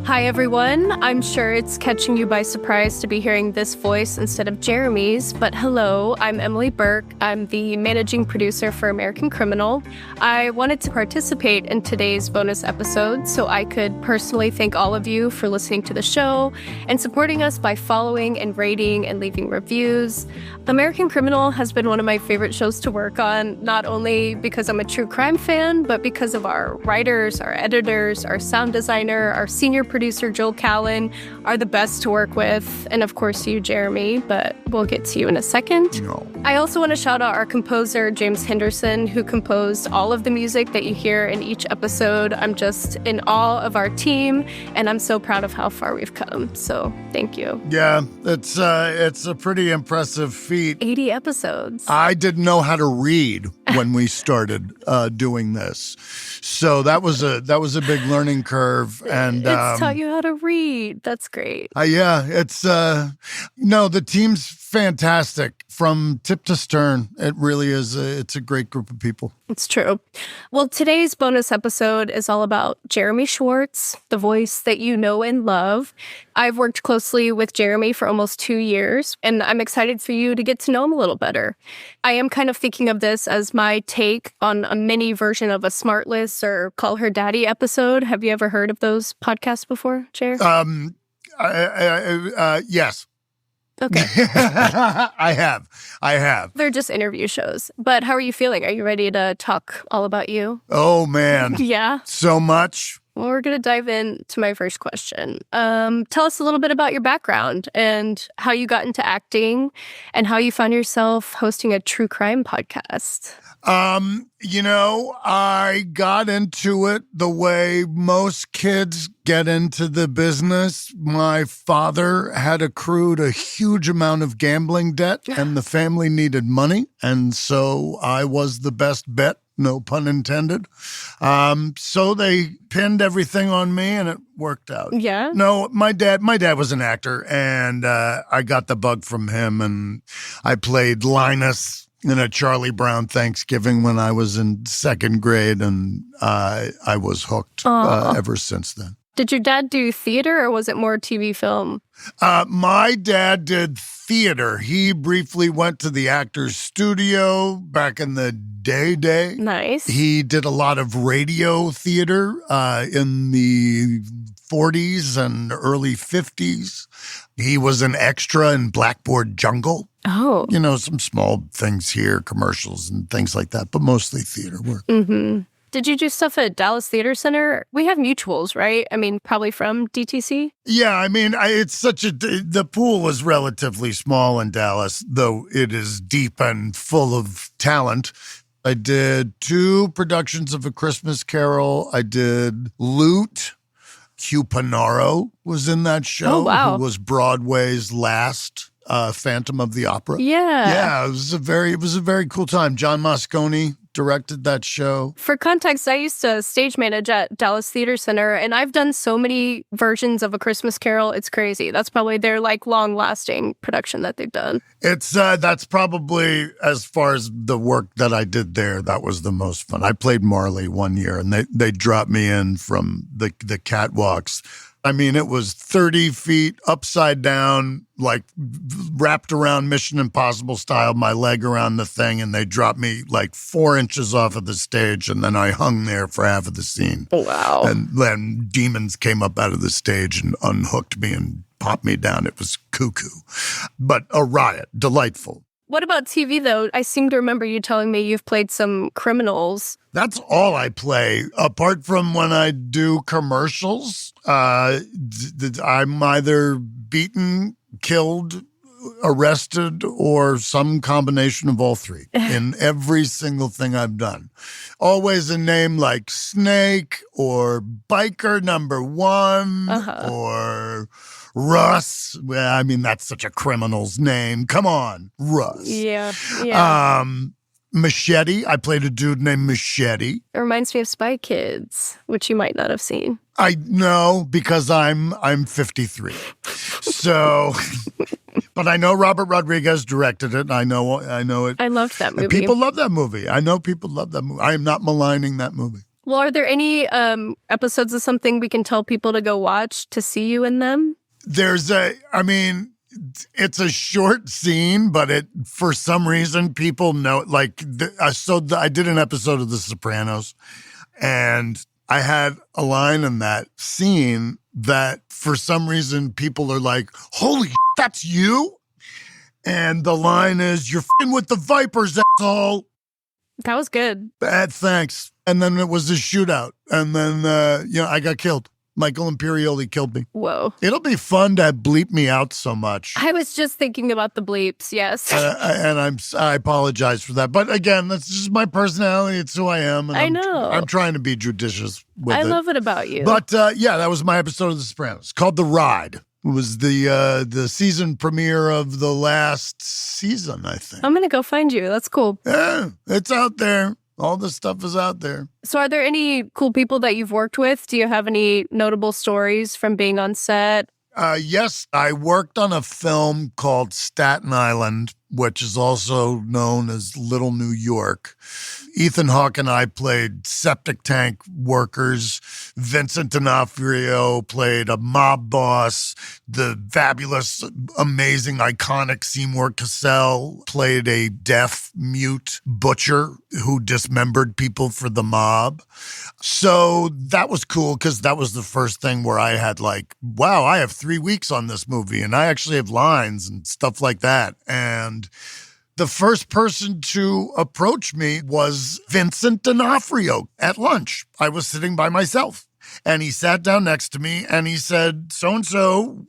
Hi, everyone. I'm sure it's catching you by surprise to be hearing this voice instead of Jeremy's, but hello, I'm Emily Burke. I'm the managing producer for American Criminal. I wanted to participate in today's bonus episode so I could personally thank all of you for listening to the show and supporting us by following and rating and leaving reviews. American Criminal has been one of my favorite shows to work on, not only because I'm a true crime fan, but because of our writers, our editors, our sound designer, our senior producer, Joel Callan, are the best to work with. And of course, you, Jeremy, but we'll get to you in a second. No. I also want to shout out our composer, James Henderson, who composed all of the music that you hear in each episode. I'm just in awe of our team, and I'm so proud of how far we've come. So thank you. Yeah, it's a pretty impressive feat. 80 episodes. I didn't know how to read when we started doing this. So that was a big learning curve, and It's taught you how to read. That's great. Yeah, it's the team's fantastic from tip to stern. It really is. It's a great group of people. It's true. Well, today's bonus episode is all about Jeremy Schwartz, the voice that you know and love. I've worked closely with Jeremy for almost 2 years, and I'm excited for you to get to know him a little better. I am kind of thinking of this as my take on a mini version of a Smartless or Call Her Daddy episode. Have you ever heard of those podcasts before, Jer? Yes. Okay. I have. They're just interview shows. But how are you feeling? Are you ready to talk all about you? Oh, man. Yeah. So much. Well, we're going to dive into my first question. Tell us a little bit about your background and how you got into acting and how you found yourself hosting a true crime podcast. I got into it the way most kids get into the business. My father had accrued a huge amount of gambling debt and the family needed money. And so I was the best bet, no pun intended. So they pinned everything on me and it worked out. Yeah? No, my dad was an actor and I got the bug from him and I played Linus in a Charlie Brown Thanksgiving when I was in second grade, and I was hooked ever since then. Did your dad do theater or was it more TV film? My dad did theater. He briefly went to the Actors Studio back in the day. Nice. He did a lot of radio theater in the 40s and early 50s. He was an extra in Blackboard Jungle. Oh. Some small things here, commercials and things like that, but mostly theater work. Mm-hmm. Did you do stuff at Dallas Theater Center? We have mutuals, right? I mean, probably from DTC? Yeah, the pool was relatively small in Dallas, though it is deep and full of talent. I did 2 productions of A Christmas Carol. I did Loot. Hugh Panaro was in that show. Oh, wow. Who was Broadway's last Phantom of the Opera. Yeah. Yeah, it was a very cool time. John Moscone directed that show. For context, I used to stage manage at Dallas Theater Center, and I've done so many versions of A Christmas Carol. It's crazy. That's probably their long-lasting production that they've done. It's that's probably, as far as the work that I did there, that was the most fun. I played Marley one year, and they dropped me in from the catwalks. I mean, it was 30 feet upside down, like wrapped around Mission Impossible style, my leg around the thing, and they dropped me like 4 inches off of the stage, and then I hung there for half of the scene. Wow. And then demons came up out of the stage and unhooked me and popped me down. It was cuckoo, but a riot, delightful. What about TV, though? I seem to remember you telling me you've played some criminals. That's all I play, apart from when I do commercials. I'm either beaten, killed, arrested, or some combination of all 3 in every single thing I've done. Always a name like Snake or Biker Number 1 or Russ. Well, I mean, that's such a criminal's name. Come on, Russ. Yeah. Machete. I played a dude named Machete. It reminds me of Spy Kids, which you might not have seen. I know because I'm 53. So, but I know Robert Rodriguez directed it. I know it. I loved that movie. And people love that movie. I know people love that movie. I am not maligning that movie. Well, are there any episodes of something we can tell people to go watch to see you in them? It's a short scene, but for some reason, people know, I did an episode of The Sopranos, and I had a line in that scene that for some reason people are like, holy shit, that's you? And the line is, you're f***ing with the Vipers, asshole. That was good. Thanks. And then it was a shootout. And then, I got killed. Michael Imperioli killed me. Whoa. It'll be fun to bleep me out so much. I was just thinking about the bleeps, yes. And I apologize for that. But again, that's just my personality. It's who I am. And I know. I'm trying to be judicious with it. I love it about you. But that was my episode of The Sopranos called The Ride. It was the season premiere of the last season, I think. I'm going to go find you. That's cool. Yeah, it's out there. All this stuff is out there. So are there any cool people that you've worked with? Do you have any notable stories from being on set? Yes, I worked on a film called Staten Island, which is also known as Little New York. Ethan Hawke and I played septic tank workers. Vincent D'Onofrio played a mob boss. The fabulous, amazing, iconic Seymour Cassell played a deaf, mute butcher who dismembered people for the mob. So that was cool because that was the first thing where I had wow, I have 3 weeks on this movie and I actually have lines and stuff like that. And the first person to approach me was Vincent D'Onofrio at lunch. I was sitting by myself. And he sat down next to me and he said, so-and-so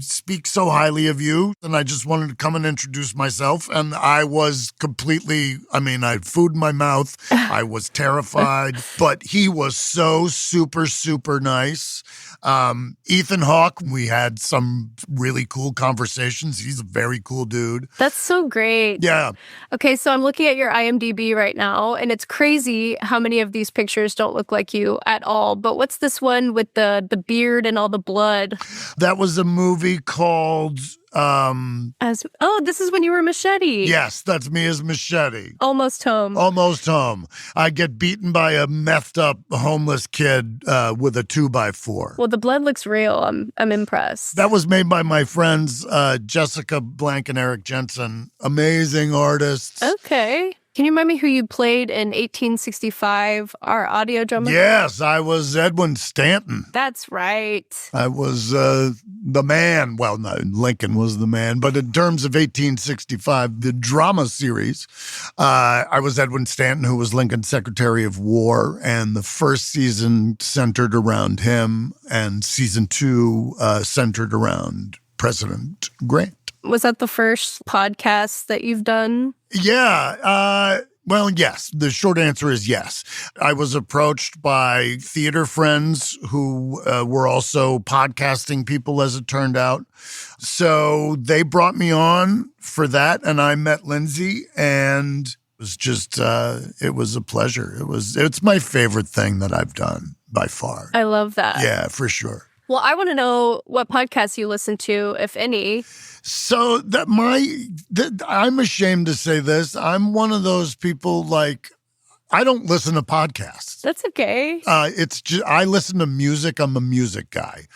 speaks so highly of you. And I just wanted to come and introduce myself. And I was completely, I had food in my mouth. I was terrified. But he was so super, super nice. Ethan Hawke, we had some really cool conversations. He's a very cool dude. That's so great. Yeah. Okay, so I'm looking at your IMDb right now, and it's crazy how many of these pictures don't look like you at all. But what's this one with the beard and all the blood? That was a movie called... this is when you were Machete. Yes, that's me as Machete. Almost home. Almost home. I get beaten by a methed up homeless kid with a 2x4. Well, the blood looks real. I'm impressed. That was made by my friends Jessica Blank and Eric Jensen. Amazing artists. Okay. Can you remind me who you played in 1865, our audio drama? Yes, I was Edwin Stanton. That's right. I was the man. Well, no, Lincoln was the man. But in terms of 1865, the drama series, I was Edwin Stanton, who was Lincoln's Secretary of War. And the first season centered around him. And season 2 centered around President Grant. Was that the first podcast that you've done? Yeah. Well, yes. The short answer is yes. I was approached by theater friends who were also podcasting people, as it turned out. So they brought me on for that, and I met Lindsay, and it was just, it was a pleasure. It's my favorite thing that I've done by far. I love that. Yeah, for sure. Well, I want to know what podcasts you listen to, if any. So I'm ashamed to say this. I'm one of those people I don't listen to podcasts. That's okay. It's just, I listen to music. I'm a music guy.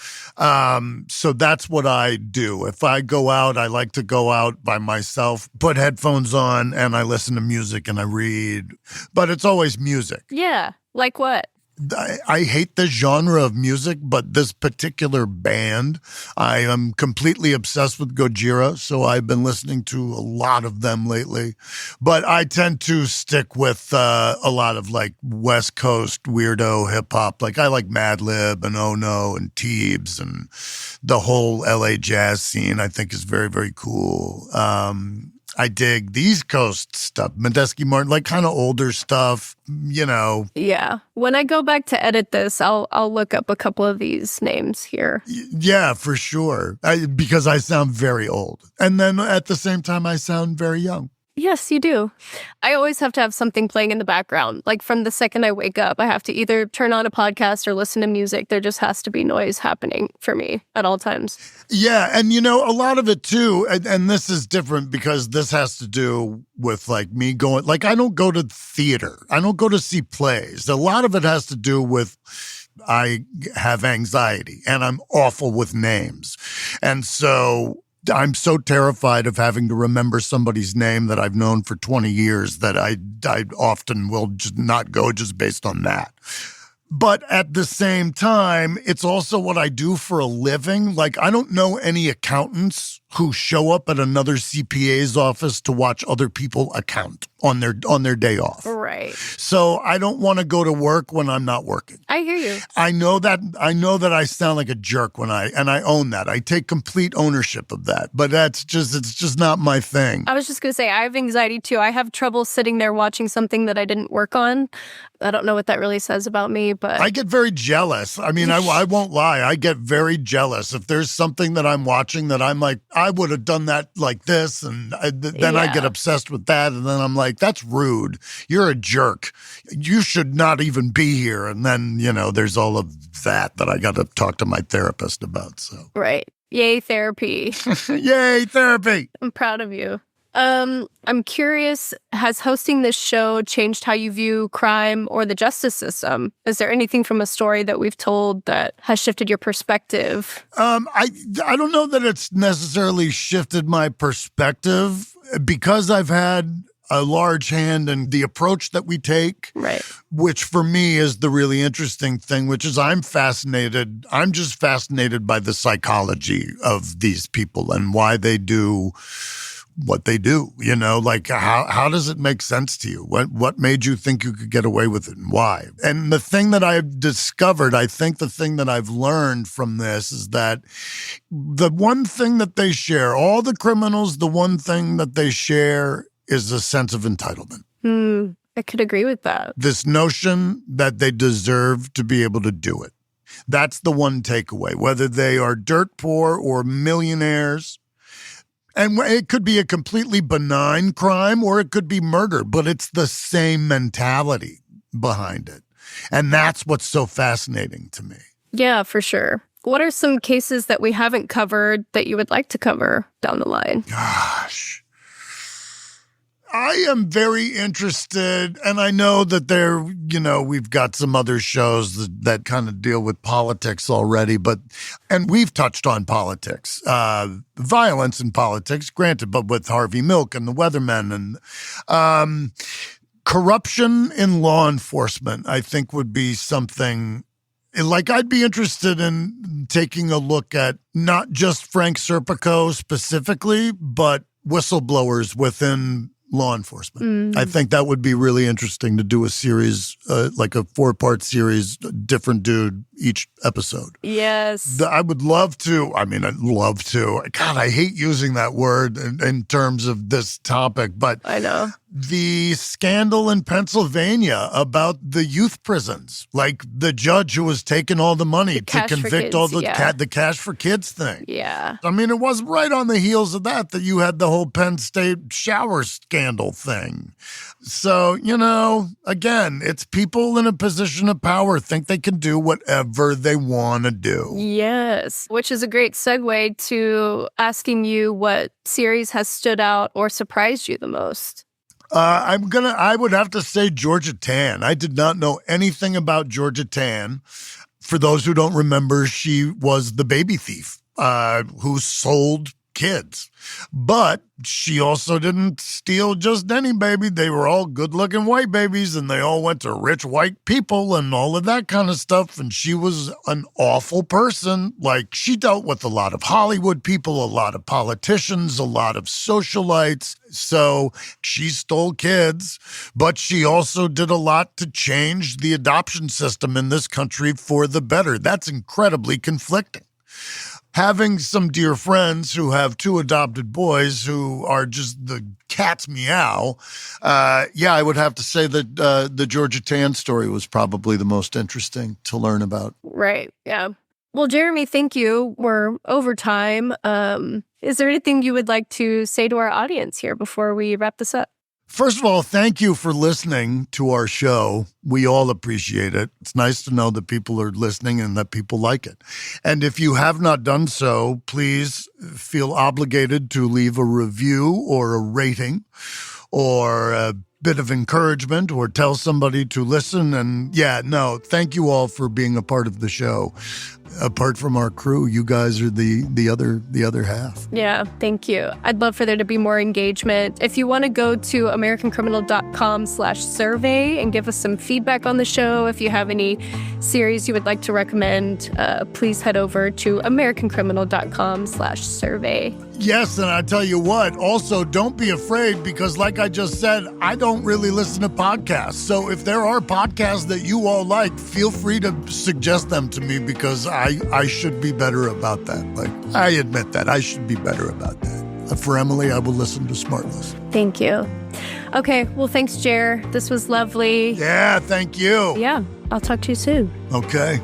So that's what I do. If I go out, I like to go out by myself, put headphones on, and I listen to music and I read. But it's always music. Yeah. Like what? I hate the genre of music, but this particular band, I am completely obsessed with Gojira, so I've been listening to a lot of them lately. But I tend to stick with a lot of West Coast weirdo hip hop. I like Madlib and Oh No and Teebs and the whole LA jazz scene. I think is very, very cool. I dig the East Coast stuff, Medeski Martin, kind of older stuff, Yeah. When I go back to edit this, I'll look up a couple of these names here. Yeah, for sure. Because I sound very old. And then at the same time, I sound very young. Yes, you do. I always have to have something playing in the background. Like from the second I wake up, I have to either turn on a podcast or listen to music. There just has to be noise happening for me at all times. Yeah. And, a lot of it too, and this is different because this has to do with like me going, like, I don't go to theater. I don't go to see plays. A lot of it has to do with I have anxiety and I'm awful with names. And so I'm so terrified of having to remember somebody's name that I've known for 20 years that I often will just not go just based on that. But at the same time, it's also what I do for a living. Like, I don't know any accountants who show up at another CPA's office to watch other people account on their day off. Right. So I don't want to go to work when I'm not working. I hear you. I know that I sound like a jerk and I own that. I take complete ownership of that. But it's just not my thing. I was just going to say, I have anxiety too. I have trouble sitting there watching something that I didn't work on. I don't know what that really says about me, but I get very jealous. I mean, I won't lie. I get very jealous. If there's something that I'm watching that I'm like, I would have done that like this. And then I get obsessed with that. And then I'm like, that's rude. You're a jerk. You should not even be here. And then, there's all of that I got to talk to my therapist about. So right. Yay, therapy. Yay, therapy. I'm proud of you. I'm curious, has hosting this show changed how you view crime or the justice system? Is there anything from a story that we've told that has shifted your perspective? I don't know that it's necessarily shifted my perspective because I've had a large hand in the approach that we take, right? Which for me is the really interesting thing, which is I'm just fascinated by the psychology of these people and why they do what they do, like how does it make sense to you? What made you think you could get away with it and why? And the thing that I've discovered, I think the thing that I've learned from this is that the one thing that they share, all the criminals, the one thing that they share is a sense of entitlement. I could agree with that. This notion that they deserve to be able to do it. That's the one takeaway, whether they are dirt poor or millionaires. And it could be a completely benign crime or it could be murder, but it's the same mentality behind it. And that's what's so fascinating to me. Yeah, for sure. What are some cases that we haven't covered that you would like to cover down the line? Gosh. I am very interested, and I know that we've got some other shows that kind of deal with politics already, and we've touched on politics, violence in politics, granted, but with Harvey Milk and the Weathermen and corruption in law enforcement, I think would be something. Like, I'd be interested in taking a look at not just Frank Serpico specifically, but whistleblowers within law enforcement. I think that would be really interesting to do a series, like a 4-part series, different dude each episode. Yes. I would love to. I mean, I'd love to. God, I hate using that word in terms of this topic, but I know. The scandal in Pennsylvania about the youth prisons, like the judge who was taking all the money to convict all the cash for kids thing. Yeah. I mean, it was right on the heels of that you had the whole Penn State shower scandal thing. So, again, it's people in a position of power think they can do whatever they want to do. Yes, which is a great segue to asking you what series has stood out or surprised you the most. I would have to say Georgia Tann. I did not know anything about Georgia Tann. For those who don't remember, she was the baby thief who sold kids. But she also didn't steal just any baby. They were all good-looking white babies, and they all went to rich white people and all of that kind of stuff. And she was an awful person. Like, she dealt with a lot of Hollywood people, a lot of politicians, a lot of socialites. So she stole kids, but she also did a lot to change the adoption system in this country for the better. That's incredibly conflicting. Having some dear friends who have 2 adopted boys who are just the cat's meow, I would have to say that the Georgia Tann story was probably the most interesting to learn about. Right, yeah. Well, Jeremy, thank you. We're over time. Is there anything you would like to say to our audience here before we wrap this up? First of all, thank you for listening to our show. We all appreciate it. It's nice to know that people are listening and that people like it. And if you have not done so, please feel obligated to leave a review or a rating or a bit of encouragement or tell somebody to listen. And thank you all for being a part of the show. Apart from our crew, you guys are the other half. Yeah, thank you. I'd love for there to be more engagement. If you want to go to americancriminal.com/survey and give us some feedback on the show, if you have any series you would like to recommend, please head over to americancriminal.com/survey. Yes, and I tell you what, also don't be afraid because like I just said, I don't really listen to podcasts. So if there are podcasts that you all like, feel free to suggest them to me because I should be better about that. Like, I admit that. I should be better about that. For Emily, I will listen to Smartless. Thank you. Okay, well, thanks, Jer. This was lovely. Yeah, thank you. Yeah, I'll talk to you soon. Okay.